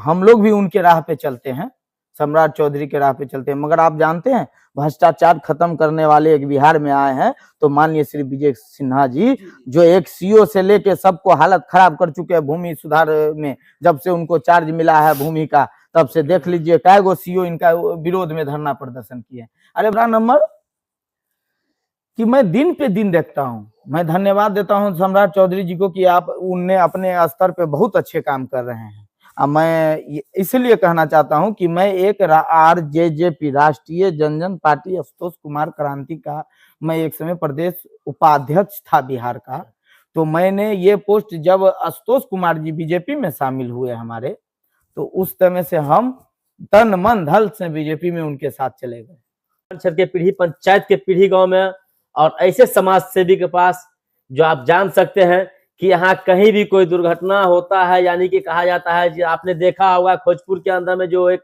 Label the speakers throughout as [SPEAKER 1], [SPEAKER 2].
[SPEAKER 1] हम लोग भी उनके राह पे चलते हैं, सम्राट चौधरी के राह पे चलते हैं। मगर आप जानते हैं भ्रष्टाचार खत्म करने वाले एक बिहार में आए हैं तो माननीय श्री विजय सिन्हा जी, जो एक सीओ से लेके सबको हालत खराब कर चुके हैं भूमि सुधार में। जब से उनको चार्ज मिला है भूमि का, तब से देख लीजिए कई गो सीओ इनका विरोध में धरना प्रदर्शन किए। अरे बड़ा नंबर कि मैं दिन पे दिन देखता हूँ। मैं धन्यवाद देता हूँ सम्राट चौधरी जी को कि आप उनने अपने स्तर पे बहुत अच्छे काम कर रहे हैं। अब मैं इसलिए कहना चाहता हूं कि मैं एक RJJP राष्ट्रीय जनजन पार्टी आशुतोष कुमार क्रांति का मैं एक समय प्रदेश उपाध्यक्ष था बिहार का। तो मैंने ये पोस्ट जब आशुतोष कुमार जी बीजेपी में शामिल हुए हमारे, तो उस समय से हम तन मन धन से बीजेपी में उनके साथ चले गए।
[SPEAKER 2] के पीढ़ी पंचायत के पीढ़ी गांव में और ऐसे समाज सेवी के पास जो आप जान सकते हैं कि यहाँ कहीं भी कोई दुर्घटना होता है, यानी कि कहा जाता है कि आपने देखा होगा खोजपुर के अंदर में जो एक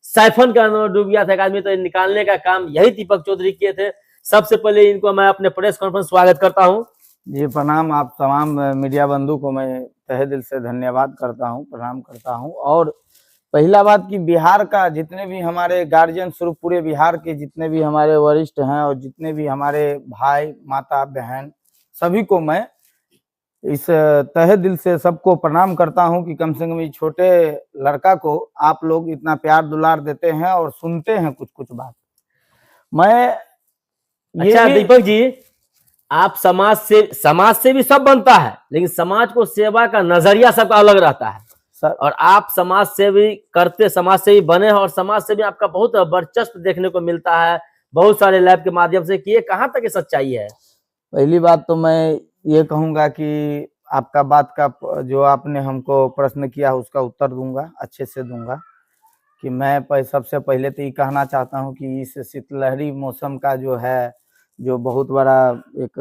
[SPEAKER 2] साइफन के अंदर डूब गया था एक आदमी, तो निकालने का काम यही दीपक चौधरी किए थे। सबसे पहले इनको मैं अपने प्रेस कॉन्फ्रेंस स्वागत करता हूं।
[SPEAKER 1] जी प्रणाम। आप तमाम मीडिया बंधु को मैं तहे दिल से धन्यवाद करता हूं, प्रणाम करता हूं। और पहला बात कि बिहार का जितने भी हमारे गार्जियन स्वरूप पूरे बिहार के जितने भी हमारे वरिष्ठ हैं और जितने भी हमारे भाई माता बहन, सभी को मैं इस तहे दिल से सबको प्रणाम करता हूं कि कम से कम इस छोटे लड़का को आप लोग इतना प्यार दुलार देते हैं और सुनते हैं कुछ कुछ बात। मैं
[SPEAKER 2] अच्छा दीपक जी, आप समाज से भी सब बनता है, लेकिन समाज को सेवा का नजरिया सबका अलग रहता है
[SPEAKER 1] सर।
[SPEAKER 2] और आप समाज सेवी करते, समाज सेवी बने हैं और समाज से भी आपका बहुत वर्चस्व देखने को मिलता है बहुत सारे लैब के माध्यम से। कि ये कहाँ तक ये सच्चाई है?
[SPEAKER 1] पहली बात तो मैं ये कहूंगा कि आपका बात का जो आपने हमको प्रश्न किया उसका उत्तर दूंगा, अच्छे से दूंगा। कि मैं सबसे पहले तो ये कहना चाहता हूं कि इस शीतलहरी मौसम का जो है, जो बहुत बड़ा एक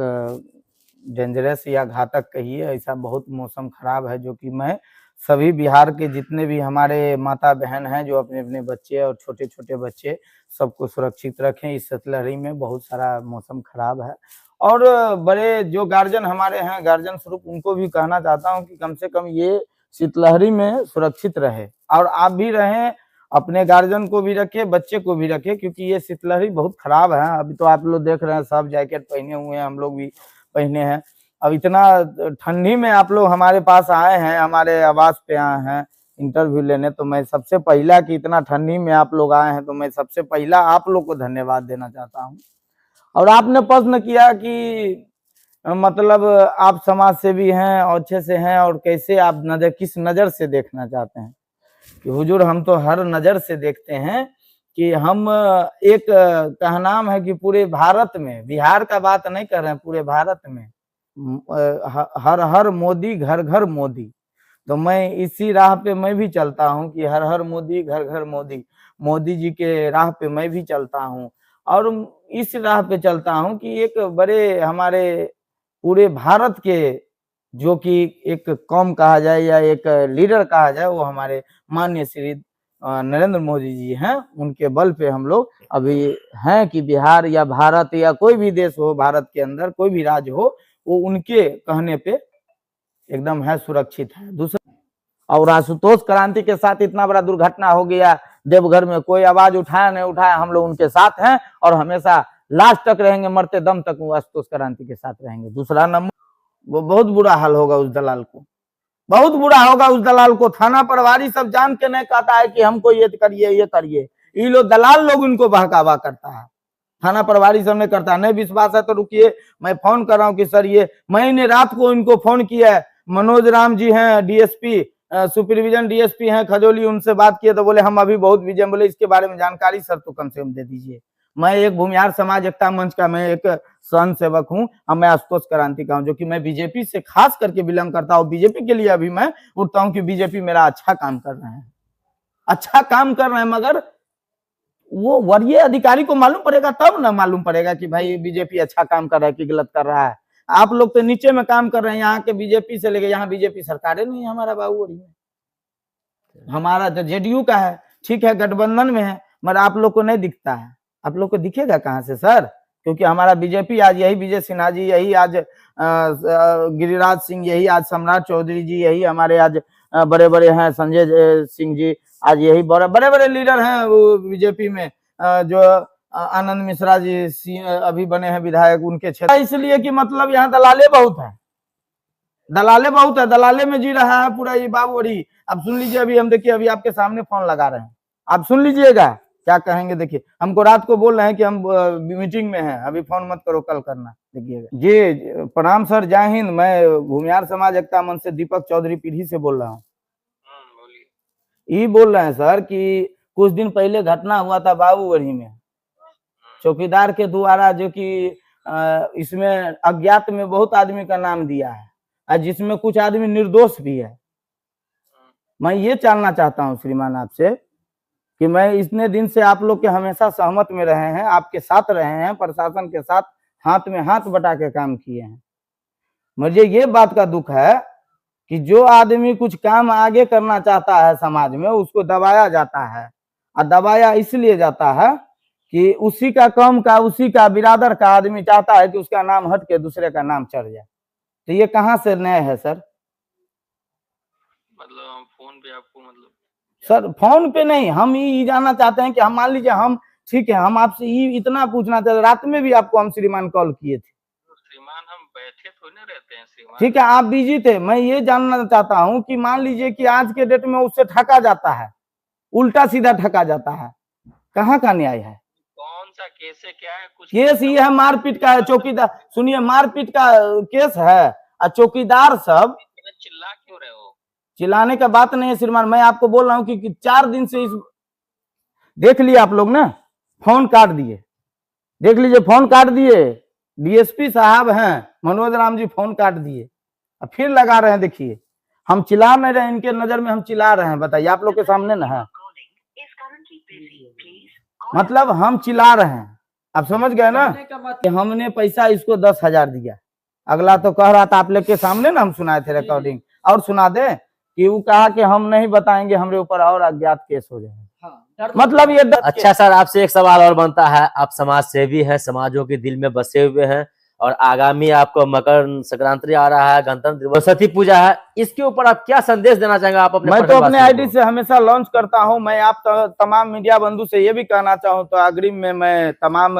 [SPEAKER 1] डेंजरस या घातक कहिए, ऐसा बहुत मौसम खराब है, जो कि मैं सभी बिहार के जितने भी हमारे माता बहन हैं जो अपने अपने बच्चे और छोटे छोटे बच्चे सबको सुरक्षित रखें। इस शीतलहरी में बहुत सारा मौसम खराब है। और बड़े जो गार्जियन हमारे हैं, गार्जियन स्वरूप, उनको भी कहना चाहता हूं कि कम से कम ये शीतलहरी में सुरक्षित रहे और आप भी रहें, अपने गार्जियन को भी रखे, बच्चे को भी रखे, क्योंकि ये शीतलहरी बहुत खराब है। अभी तो आप लोग देख रहे हैं सब जैकेट पहने हुए हैं, हम लोग भी पहने हैं। अब इतना ठंडी में आप लोग हमारे पास आए हैं, हमारे आवास पे आए हैं इंटरव्यू लेने, तो मैं सबसे पहला कि इतना ठंडी में आप लोग आए हैं तो मैं सबसे पहला आप लोग को धन्यवाद देना चाहता हूँ। और आपने प्रश्न किया कि मतलब आप समाज सेवी हैं और अच्छे से हैं और कैसे आप किस नजर से देखना चाहते हैं। कि हुजूर हम तो हर नजर से देखते हैं कि हम एक कहनाम है कि पूरे भारत में, बिहार का बात नहीं कर रहे हैं, पूरे भारत में हर हर मोदी घर घर मोदी। तो मैं इसी राह पे मैं भी चलता हूं कि हर हर मोदी घर घर मोदी, मोदी जी के राह पे मैं भी चलता हूं। और इस राह पे चलता हूं कि एक बड़े हमारे पूरे भारत के जो कि एक कौम कहा जाए या एक लीडर कहा जाए, वो हमारे माननीय श्री नरेंद्र मोदी जी हैं। उनके बल पे हम लोग अभी हैं कि बिहार या भारत या कोई भी देश हो, भारत के अंदर कोई भी राज्य हो, वो उनके कहने पे एकदम है, सुरक्षित है। दूसरा, और आशुतोष क्रांति के साथ इतना बड़ा दुर्घटना हो गया देवघर में, कोई आवाज उठाया नहीं उठाया, हम लोग उनके साथ हैं और हमेशा लास्ट तक रहेंगे, मरते दम तक वो आशुतोष क्रांति के साथ रहेंगे। दूसरा नंबर, वो बहुत बुरा हाल होगा उस दलाल को, बहुत बुरा होगा उस दलाल को। थाना प्रभारी सब जान के नहीं कहता है कि हमको ये करिए ये करिए, ये लोग दलाल लोग इनको बहकावा करता है, थाना प्रभारी सब नहीं करता। नहीं विश्वास है तो रुकिए, मैं फोन कर रहा हूँ कि सर ये, मैंने रात को इनको फोन किया है, मनोज राम जी हैं डीएसपी, सुपरविजन डीएसपी हैं खजौली, उनसे बात किए तो बोले हम अभी बहुत बिजी हैं। बोले इसके बारे में जानकारी सर तो कम से कम दे दीजिए। मैं एक भूमिहार समाज एकता मंच का मैं एक स्वयं सेवक हूँ, मैं आशुतोष क्रांति का हूँ, जो कि मैं बीजेपी से खास करके बिलोंग करता हूँ। बीजेपी के लिए अभी मैं उठता हूँ कि बीजेपी मेरा अच्छा काम कर रहे हैं, अच्छा काम कर रहे हैं, मगर वो वरीय अधिकारी को मालूम पड़ेगा तब ना मालूम पड़ेगा कि भाई बीजेपी अच्छा काम कर रहा है कि गलत कर रहा है। आप लोग तो नीचे में काम कर रहे हैं, यहाँ के बीजेपी से लेके, यहाँ बीजेपी सरकारें नहीं है हमारा बाबू, हमारा तो जेडीयू का है, ठीक है गठबंधन में है, मगर आप लोग को नहीं दिखता है। आप लोग को दिखेगा कहाँ से सर? क्योंकि हमारा बीजेपी आज, यही विजय सिन्हा जी, यही आज गिरिराज सिंह, यही आज सम्राट चौधरी जी, यही हमारे आज बड़े बड़े हैं, संजय सिंह जी, आज यही बड़े बड़े लीडर हैं वो बीजेपी में, जो आनंद मिश्रा जी अभी बने हैं विधायक उनके क्षेत्र, इसलिए कि मतलब यहाँ दलाले बहुत है, दलाले बहुत है, दलाले में जी रहा है पूरा ये बाबूरी। अब सुन लीजिए, अभी हम देखिए, अभी आपके सामने फोन लगा रहे हैं, आप सुन लीजिएगा क्या कहेंगे। देखिए, हमको रात को बोल रहे हैं कि हम मीटिंग में हैं, अभी फोन मत करो, कल करना। देखिएगा जी, प्रणाम सर, जय हिंद। मैं भूमियार समाज एकता मंच से दीपक चौधरी पीढ़ी से बोल रहा हूँ। ये बोल रहे हैं सर कि कुछ दिन पहले घटना हुआ था बाबूगढ़ी में, चौकीदार के द्वारा, जो कि इसमें अज्ञात में बहुत आदमी का नाम दिया है, जिसमें कुछ आदमी निर्दोष भी है। मैं ये जानना चाहता हूँ श्रीमान आपसे कि मैं इतने दिन से आप लोग के हमेशा सहमत में रहे हैं, आपके साथ रहे हैं, प्रशासन के साथ हाथ में हाथ बटा के काम किए हैं। मुझे ये बात का दुख है कि जो आदमी कुछ काम आगे करना चाहता है समाज में, उसको दबाया जाता है, और दबाया इसलिए जाता है कि उसी का कौम का, उसी का बिरादर का आदमी चाहता है कि उसका नाम हट के दूसरे का नाम चढ़ जाए। तो ये कहाँ से न्याय है सर?
[SPEAKER 3] मतलब फोन पे आपको, मतलब
[SPEAKER 1] सर फोन पे नहीं, हम ये जानना चाहते हैं कि हम, मान लीजिए हम, ठीक है, हम आपसे ये इतना पूछना चाहते, रात में भी आपको हम श्रीमान कॉल किए थे।
[SPEAKER 3] श्रीमान हम बैठे थोड़ी ना रहते हैं श्रीमान।
[SPEAKER 1] ठीक है, आप बिजी थे। मैं ये जानना चाहता हूँ कि मान लीजिए कि आज के डेट में उससे ठगा जाता है, उल्टा सीधा ठगा जाता है, कहाँ का न्याय है?
[SPEAKER 3] कौन सा केस है, क्या है? कुछ
[SPEAKER 1] केस ये है, मारपीट का है, चौकीदार, सुनिए, मारपीट का केस है, और चौकीदार सब।
[SPEAKER 3] चिल्ला क्यों रहे हो?
[SPEAKER 1] चिल्लाने का बात नहीं है श्रीमान, मैं आपको बोल रहा हूँ कि 4 दिन से इस, देख लिए आप लोग ना, फोन काट दिए, देख लीजिए, फोन काट दिए, डीएसपी साहब हैं मनोज राम जी, फोन काट दिए, अब फिर लगा रहे हैं। देखिए, हम चिल्ला नहीं रहे, इनके नजर में हम चिल्ला रहे हैं, बताइए, आप लोग के सामने ना है, मतलब हम चिल्ला रहे हैं, आप समझ गए ना कि हमने पैसा इसको 10,000 दिया। अगला तो कह रहा था, आप लोग के सामने ना हम सुनाए थे रिकॉर्डिंग, और सुना दे कि वो कहा कि हम नहीं बताएंगे, हमारे ऊपर और अज्ञात केस हो जाएगा। मतलब ये
[SPEAKER 2] अच्छा सर, आपसे एक सवाल और बनता है, आप समाज सेवी हैं, समाजों के दिल में बसे हुए हैं, और आगामी आपको मकर संक्रांति आ रहा है, गणतंत्र दिवस, सरस्वती पूजा है, इसके ऊपर आप क्या संदेश देना चाहेंगे? आप अपने,
[SPEAKER 1] मैं तो अपने आईडी से हमेशा लॉन्च करता हूं। मैं आप तमाम मीडिया बंधु से ये भी कहना चाहूं तो अग्रिम में मैं तमाम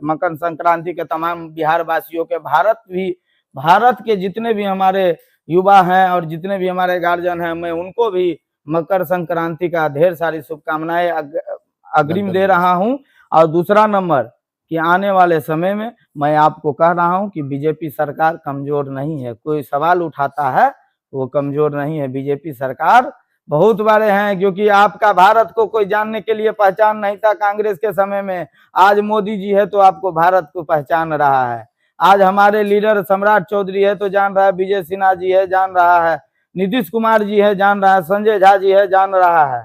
[SPEAKER 1] मकर संक्रांति के तमाम बिहार वासियों के, भारत के जितने भी हमारे युवा हैं और जितने भी हमारे गार्जियन हैं, मैं उनको भी मकर संक्रांति का ढेर सारी शुभकामनाएं अग्रिम दे रहा हूं। और दूसरा नंबर कि आने वाले समय में मैं आपको कह रहा हूं कि बीजेपी सरकार कमजोर नहीं है। कोई सवाल उठाता है वो कमजोर नहीं है, बीजेपी सरकार बहुत बड़े हैं, क्योंकि आपका भारत को कोई जानने के लिए पहचान नहीं था कांग्रेस के समय में। आज मोदी जी है तो आपको भारत को पहचान रहा है। आज हमारे लीडर सम्राट चौधरी है तो जान रहा है, विजय सिन्हा जी है जान रहा है, नीतीश कुमार जी है जान रहा है, संजय झा जी है जान रहा है।